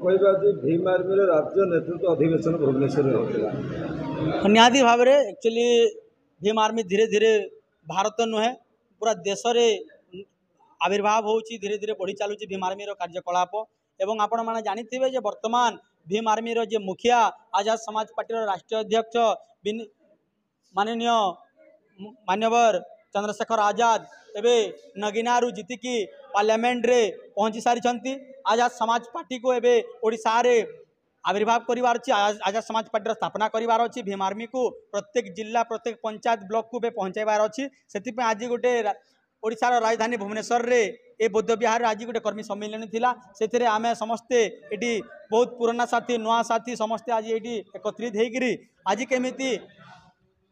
कहवा जे भीम आर्मी राज्य नेतृत्व अधिवेशन भुवनेश्वर होता निहाती भाव में एक्चुअली भीम आर्मी धीरे धीरे भारत नुहे पूरा देश में आविर्भाव होची धीरे धीरे बढ़ी चलुची भीम आर्मी कार्यकलाप एवं आपण मैंने जानिथिबे जे वर्तमान भीम आर्मी जे मुखिया आजाद समाज पार्टी राष्ट्रीय अध्यक्ष माननीय मान्यवर चंद्रशेखर आजाद एबे नगीनारू जीतिकी पार्लियामेंट रे पहुंची सारी आजाद समाज पार्टी को एबे ओडिशा रे आविर्भाव करिवार अछि। आजाद समाज पार्टी स्थापना करिवार अछि। भीम आर्मी को प्रत्येक जिला प्रत्येक पंचायत ब्लॉक को पहुंचाइबार अछि। सेति पे आज गोटे ओडिशा राजधानी भुवनेश्वर रे ए बौद्ध विहार आज गोटे कर्मी सम्मेलन थिला। सेथिरे आमे समस्ते एटी बहुत पुराना साथी नुआ साथी समस्ते आज एटी एकत्रित हेकरी आज केमिति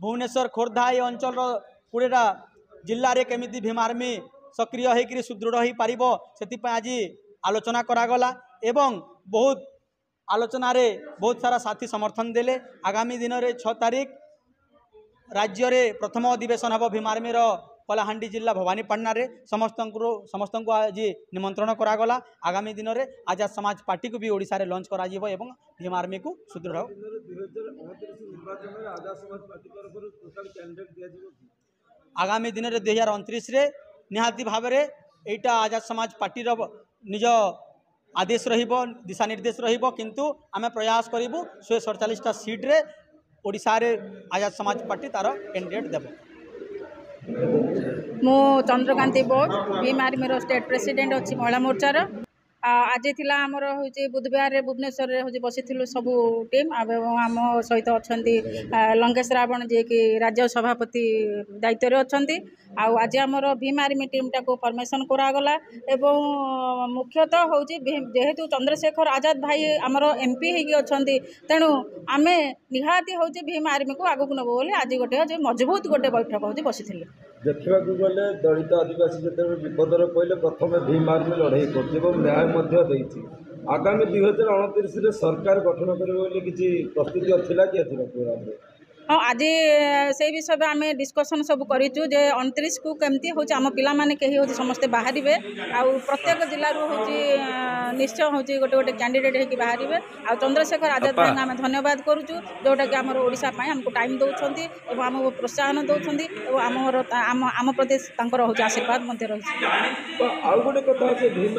भुवनेश्वर खोर्धा ए अंचल 20टा जिल्ला रे केमिति भीम आर्मी सक्रिय होकर सुदृढ़ हो पार से आज आलोचना करागला एवं बहुत आलोचना रे बहुत सारा साथी समर्थन देले। आगामी दिन में 6 तारीख राज्य रे प्रथम अधिवेशन हम भीम आर्मी कलाहांडी जिला भवानीपाटना रे समस्त को आज निमंत्रण करागला। आगामी दिन में आजाद समाज पार्टी को भी ओडिशा रे लॉन्च करा जिवो एवं भीम आर्मी को सुदृढ़ आगामी दिन में 2029 रे निहाती भाव में एटा आजाद समाज पार्टी निज आदेश रहिबो दिशा निर्देश रहिबो किंतु आमे प्रयास करिबु 147टा सीट रे ओडिशा रे आजाद समाज पार्टी तार कैंडिडेट देबो। मो Chandrakanti Bose Bhim army state president अच्छी महिला मोर्चार आज थिला आमर होची बुधवार रे भुवनेश्वर रे होची बसिथिलु सबु टीम एवं आम सहित अछंती लंकेश रावण जे कि राज्य सभापति दायित्व रे अछंती। आज आमर भीम आर्मी टीम टाको परमिशन करागला एवं मुख्यतः होची जेहेतु चंद्रशेखर आजाद भाई आमर एमपी हेकी अछंती तेणु आमे निहाती होची भीम आर्मी को आगु नबो बोली आज गोटे मजबूत गोटे बैठक होची बसिथिलु। देखा गले दलित आदिवासी जो विपदर पड़े प्रथम भीम आर्मी लड़ाई कर न्याय आगामी 2029 सरकार गठन कर किसी प्रस्तुति थिला कि हाँ आज से विषय में आम डिस्कसन सब करूँ जे 29 को केमती हूँ आम पाने कहीं हूँ समस्ते बाहर आउ प्रत्येक जिलूर हूँ निश्चय हूँ गोटे गोटे कैंडिडेट होगी बाहर आ चंद्रशेखर आजाद भाई आम धन्यवाद करुचु जोटा कि आम ओडिशा आमको टाइम दौरान और आमको प्रोत्साहन दौरान और आम प्रति हूँ आशीर्वाद रही। आउ गोटे कथा भीम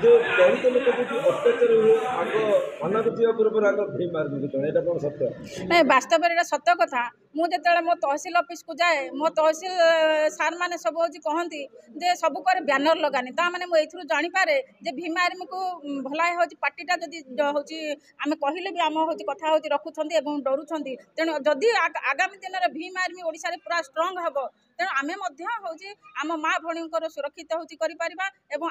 जो दलित लोक अत्याचार हुए आग अनागत पूर्व आग भीम आर्मी को जन कौन सत्य नहीं वास्तव में सत्य कथा मुझे मो तहसिल ऑफिस को जाए मो तहसिल सार मैंने सब हूँ कहती जे सब कर ब्यानर लगानी ता मैंने मुझे जानीपे जे भीम आर्मी को भलाई हूँ पार्टीटा जदि हूँ आम कहले भी आम हूँ कथा हूँ रखुंट डरुंट तेणु जदि आगामी दिन में भीम आर्मी ओडिशा रे पूरा स्ट्रंग हम तेणु आम हूँ आम माँ भणींकर सुरक्षित हूँ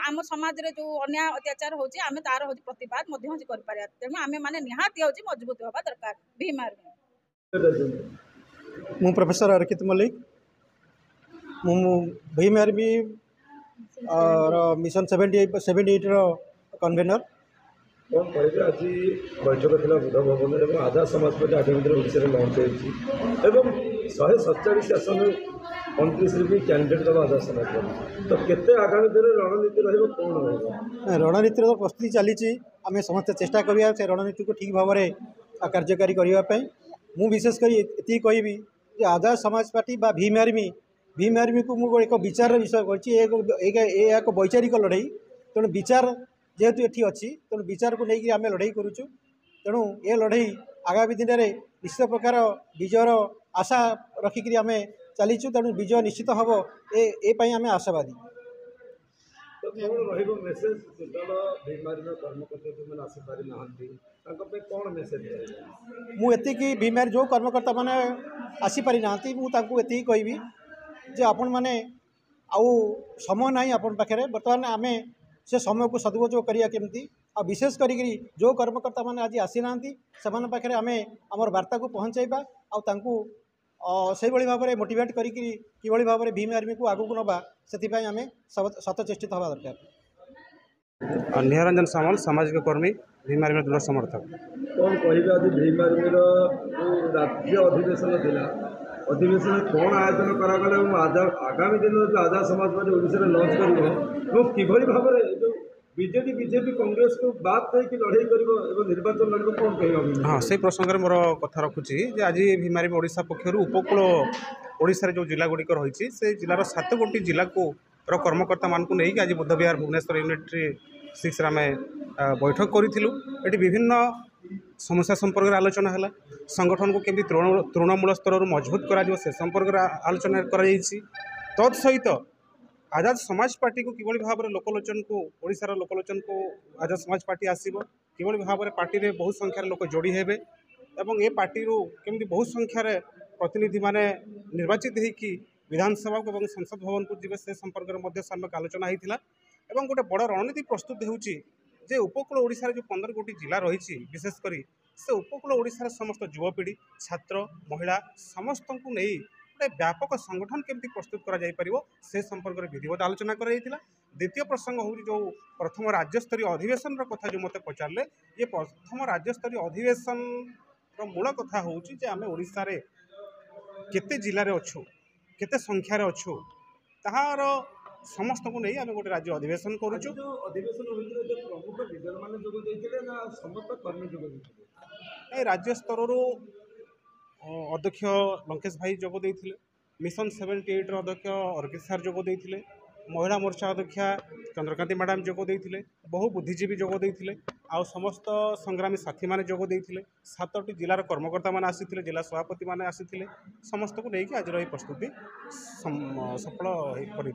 आम समाज रे जो अन्याय अत्याचार हूँ आम तार हूँ प्रतिवाद कर तेणु आम मैंने निहाती हूँ मजबूत होगा दरकार भीम आर्मी। मु प्रोफेसर अर्कित मल्लिक मु भीम आर्मी मिशन 78 कन्वेनर कौन कहे आज बैठक थी बुध भवन और आजाद समाज पार्टी आगामी ओडिशा लंच हो 147 आसन 29 भी कैंडिडेट दबा आजाद समाज पार्टी तो केते आगामी दिन रणनीति रही कौन रहा रणनीति प्रस्तुति चली आम समस्त चेष्टा करिया से रणनीति को ठीक भाव में कार्यकारी करने मु विशेषकर ये कहबी आजाद समाज पार्टी बा भीम आर्मी को मुझे एक विचार विषय कर वैचारिक लड़ाई तेणु विचार जेहेतु ये अच्छी तेणु विचार को लेकिन आम लड़ाई करुचु तेणु ये लड़ाई आगामी दिन में निश्चित प्रकार विजयर आशा रखिक आम चलीचु तेणु विजय निश्चित हम ये आम आशावादी। तो कौन मेसेज भीम आर्मी कर्मकर्ता जो मैंने आसी पारि ना कौन मेसेज मुझे भीम आर्मी जो कर्मकर्ता मैंने आसीपारी ना मुझे कहबी जे आपण मैंने आउ समय ना आपण पाखे बर्तमान आम से समय को सदुपयोग करिया केमती आ विशेष करी जो कर्मकर्ता मैंने आज आसी ना से पाखे आम आमर वार्ता को पहुँचाइबा से भाव में मोटिवेट करी भाव में भीम आर्मी को आगू नवा से आम सतचेष्टित हवा दरकार। निहारंजन सामल सामाजिक कर्मी भीम आर्मी दृढ़ समर्थक कौन कह भीम आर्मी राज्य अधिवेशन था अधिवेशन कौन आयोजन करागला आगामी दिन में आजाद समाज पार्टी ओडिशा लंच कर कि भाव में जो ବିଜେଡି ବିଜେପି କଂଗ୍ରେସକୁ ବାଦ ଦେଇକି ଲଢ଼େଇ କରିବ ଏବଂ ନିର୍ବାଚନ ଲଢ଼ିବ କ'ଣ କହିବ? हाँ से प्रसंग में मोर कथा रखुच्छी जे आज भीमारी ओडिशा पक्षर उपकूल ओडिशार जो जिला गुड़िक रही से जिलार 7 गोटी जिला को कर्मकर्ता मानक नहीं आज बुद्ध विहार भुवनेश्वर यूनिट्री 6 आम बैठक करूँ। ये विभिन्न समस्या संपर्क में आलोचना है, संगठन को केमती तृणमूल स्तर मजबूत करा से संपर्क में आलोचना तत्सहित आजाद समाज पार्टी को किभली भाव में लोकलोचन को ओडिशार लोकलोचन को आजाद समाज पार्टी आसब किभली भाव में पार्टी में बहुत संख्यार लोक जोड़ी हेबे एवं ए पार्टी केमती बहुत संख्यार प्रतिनिधि माने निर्वाचित होकि विधानसभा को संसद भवन को जीवे से संपर्क में सम्यक आलोचना होता है। गोटे बड़ रणनीति प्रस्तुत होउची जे उपकूल ओडिशार जो 15 गोटी जिला रही विशेषकर से उपकूल ओडिशार समस्त युवपीढ़ी छात्र महिला समस्त को नहीं गोटे व्यापक संगठन केमती प्रस्तुत कर से संपर्क में विधिवत आलोचना कर। द्वितीय प्रसंग हूँ जो प्रथम राज्यस्तरीय अधिवेशन कथा जो मत पचारे ये प्रथम राज्यस्तरीय अधिवेशन मूल कथा हूँ आम ओडिशा रे केते जिले में अच्छु केते संख्यार अच्छु ताहार समस्त को नहीं आम गोटे राज्य अधिवेशन करुचु। प्रमुख लीडर मैंने जोग देते ना समस्त कर्मी जोग देते राज्य स्तर अध्यक्ष लंकेश भाई जोग देते मिशन 78 अध्यक्ष अर्कित सार जोग देते महिला मोर्चा अध्यक्षा चंद्रकांति मैडम जोग देते बहु बुद्धिजीवी जोग देते आउ समस्त संग्रामी साथी मैंने जोग देते 7टी जिलार कर्मकर्ता मैंने आसी जिला सभापति मैंने आसी समस्त को लेकिन आज प्रस्तुति सफल कर।